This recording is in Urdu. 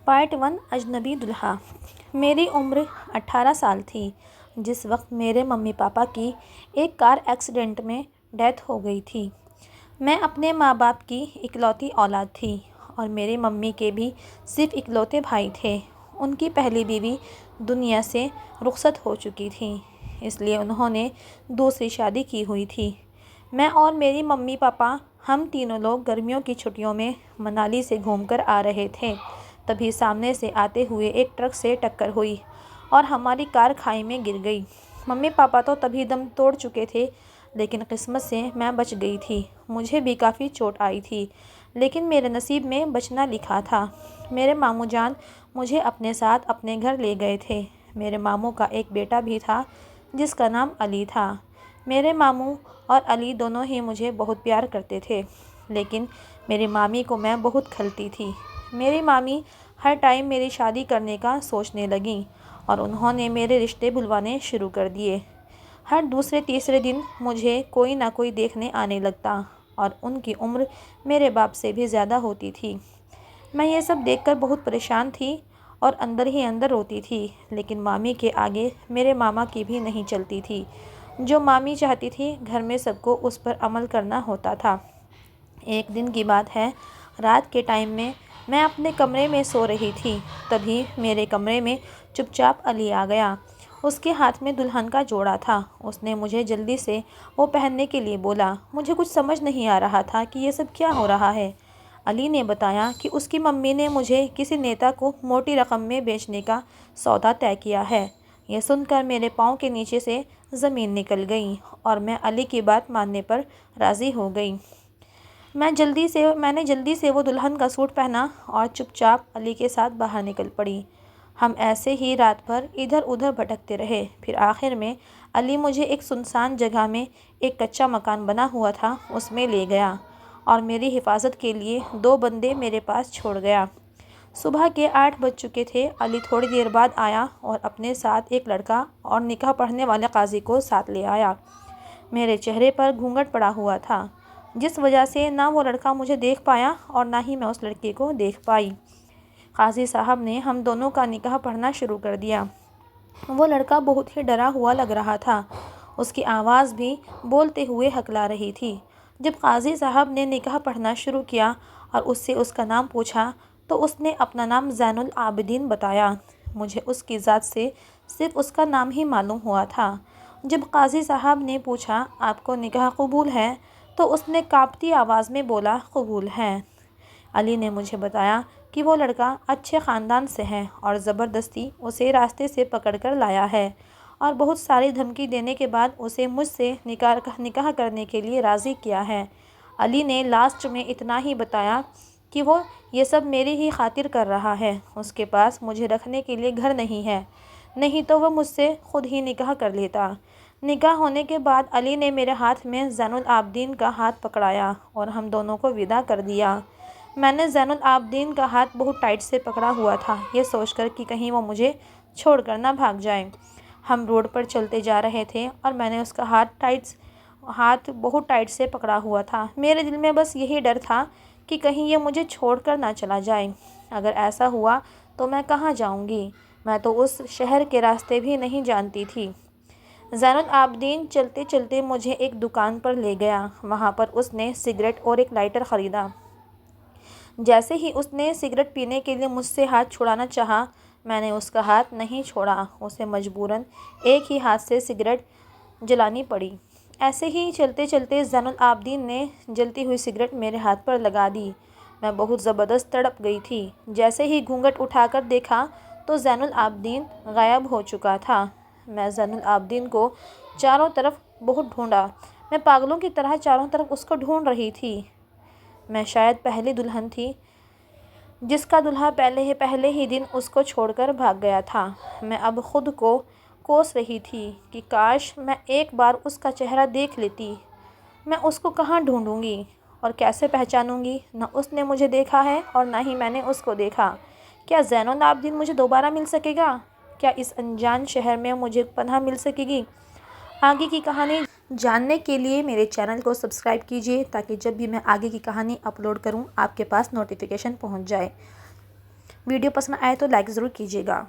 پارٹ 1 اجنبی دلہا۔ میری عمر 18 سال تھی جس وقت میرے ممی پاپا کی ایک کار ایکسیڈنٹ میں ڈیتھ ہو گئی تھی۔ میں اپنے ماں باپ کی اکلوتی اولاد تھی اور میری ممی کے بھی صرف اکلوتے بھائی تھے۔ ان کی پہلی بیوی دنیا سے رخصت ہو چکی تھی، اس لیے انہوں نے دوسری شادی کی ہوئی تھی۔ میں اور میری ممی پاپا ہم تینوں لوگ گرمیوں کی چھٹیوں میں منالی سے گھوم کر آ رہے تھے، تبھی سامنے سے آتے ہوئے ایک ٹرک سے ٹکر ہوئی اور ہماری کار کھائی میں گر گئی۔ ممی پاپا تو تبھی دم توڑ چکے تھے، لیکن قسمت سے میں بچ گئی تھی۔ مجھے بھی کافی چوٹ آئی تھی، لیکن میرے نصیب میں بچنا لکھا تھا۔ میرے ماموں جان مجھے اپنے ساتھ اپنے گھر لے گئے تھے۔ میرے ماموں کا ایک بیٹا بھی تھا جس کا نام علی تھا۔ میرے ماموں اور علی دونوں ہی مجھے بہت پیار کرتے تھے، لیکن میری مامی کو میں بہت کھلتی تھی۔ میری مامی ہر ٹائم میری شادی کرنے کا سوچنے لگیں اور انہوں نے میرے رشتے بلوانے شروع کر دیے۔ ہر دوسرے تیسرے دن مجھے کوئی نہ کوئی دیکھنے آنے لگتا اور ان کی عمر میرے باپ سے بھی زیادہ ہوتی تھی۔ میں یہ سب دیکھ کر بہت پریشان تھی اور اندر ہی اندر روتی تھی، لیکن مامی کے آگے میرے ماما کی بھی نہیں چلتی تھی۔ جو مامی چاہتی تھی گھر میں سب کو اس پر عمل کرنا ہوتا تھا۔ ایک دن کی بات ہے، رات کے ٹائم میں اپنے کمرے میں سو رہی تھی، تبھی میرے کمرے میں چپ چاپ علی آ گیا۔ اس کے ہاتھ میں دلہن کا جوڑا تھا۔ اس نے مجھے جلدی سے وہ پہننے کے لیے بولا۔ مجھے کچھ سمجھ نہیں آ رہا تھا کہ یہ سب کیا ہو رہا ہے۔ علی نے بتایا کہ اس کی ممی نے مجھے کسی نیتا کو موٹی رقم میں بیچنے کا سودا طے کیا ہے۔ یہ سن کر میرے پاؤں کے نیچے سے زمین نکل گئی اور میں علی کی بات ماننے پر راضی ہو گئی۔ میں نے جلدی سے وہ دلہن کا سوٹ پہنا اور چپ چاپ علی کے ساتھ باہر نکل پڑی۔ ہم ایسے ہی رات بھر ادھر ادھر بھٹکتے رہے، پھر آخر میں علی مجھے ایک سنسان جگہ میں ایک کچا مکان بنا ہوا تھا اس میں لے گیا اور میری حفاظت کے لیے 2 بندے میرے پاس چھوڑ گیا۔ صبح کے 8 بج چکے تھے۔ علی تھوڑی دیر بعد آیا اور اپنے ساتھ ایک لڑکا اور نکاح پڑھنے والے قاضی کو ساتھ لے آیا۔ میرے چہرے پر گھونگھٹ پڑا ہوا تھا، جس وجہ سے نہ وہ لڑکا مجھے دیکھ پایا اور نہ ہی میں اس لڑکے کو دیکھ پائی۔ قاضی صاحب نے ہم دونوں کا نکاح پڑھنا شروع کر دیا۔ وہ لڑکا بہت ہی ڈرا ہوا لگ رہا تھا، اس کی آواز بھی بولتے ہوئے ہکلا رہی تھی۔ جب قاضی صاحب نے نکاح پڑھنا شروع کیا اور اس سے اس کا نام پوچھا تو اس نے اپنا نام زین العابدین بتایا۔ مجھے اس کی ذات سے صرف اس کا نام ہی معلوم ہوا تھا۔ جب قاضی صاحب نے پوچھا آپ کو نکاح قبول ہے تو اس نے کانپتی آواز میں بولا قبول ہے۔ علی نے مجھے بتایا کہ وہ لڑکا اچھے خاندان سے ہے اور زبردستی اسے راستے سے پکڑ کر لایا ہے اور بہت ساری دھمکی دینے کے بعد اسے مجھ سے نکاح کرنے کے لیے راضی کیا ہے۔ علی نے لاسٹ میں اتنا ہی بتایا کہ وہ یہ سب میری ہی خاطر کر رہا ہے، اس کے پاس مجھے رکھنے کے لیے گھر نہیں ہے، نہیں تو وہ مجھ سے خود ہی نکاح کر لیتا۔ نکاح ہونے کے بعد علی نے میرے ہاتھ میں زین العابدین کا ہاتھ پکڑایا اور ہم دونوں کو وداع کر دیا۔ میں نے زین العابدین کا ہاتھ بہت ٹائٹ سے پکڑا ہوا تھا، یہ سوچ کر کہ کہیں وہ مجھے چھوڑ کر نہ بھاگ جائے۔ ہم روڈ پر چلتے جا رہے تھے اور میں نے اس کا ہاتھ بہت ٹائٹ سے پکڑا ہوا تھا۔ میرے دل میں بس یہی ڈر تھا کہ کہیں یہ مجھے چھوڑ کر نہ چلا جائے۔ اگر ایسا ہوا تو میں کہاں جاؤں گی؟ میں تو اس شہر کے راستے بھی نہیں جانتی تھی۔ زین العابدین چلتے چلتے مجھے ایک دکان پر لے گیا۔ وہاں پر اس نے سگریٹ اور ایک لائٹر خریدا۔ جیسے ہی اس نے سگریٹ پینے کے لیے مجھ سے ہاتھ چھڑانا چاہا، میں نے اس کا ہاتھ نہیں چھوڑا، اسے مجبوراً ایک ہی ہاتھ سے سگریٹ جلانی پڑی۔ ایسے ہی چلتے چلتے زین العابدین نے جلتی ہوئی سگریٹ میرے ہاتھ پر لگا دی۔ میں بہت زبردست تڑپ گئی تھی۔ جیسے ہی گھونگھٹ اٹھا کر دیکھا تو زین العابدین غائب ہو چکا تھا۔ میں زین العابدین کو چاروں طرف بہت ڈھونڈا، میں پاگلوں کی طرح چاروں طرف اس کو ڈھونڈ رہی تھی۔ میں شاید پہلی دلہن تھی جس کا دلہا پہلے ہی دن اس کو چھوڑ کر بھاگ گیا تھا۔ میں اب خود کو کوس رہی تھی کہ کاش میں ایک بار اس کا چہرہ دیکھ لیتی۔ میں اس کو کہاں ڈھونڈوں گی اور کیسے پہچانوں گی؟ نہ اس نے مجھے دیکھا ہے اور نہ ہی میں نے اس کو دیکھا۔ کیا زین العابدین مجھے دوبارہ مل سکے گا؟ کیا اس انجان شہر میں مجھے پناہ مل سکے گی؟ آگے کی کہانی جاننے کے لیے میرے چینل کو سبسکرائب کیجیے تاکہ جب بھی میں آگے کی کہانی اپلوڈ کروں آپ کے پاس نوٹیفیکیشن پہنچ جائے۔ ویڈیو پسند آئے تو لائک ضرور کیجیے گا۔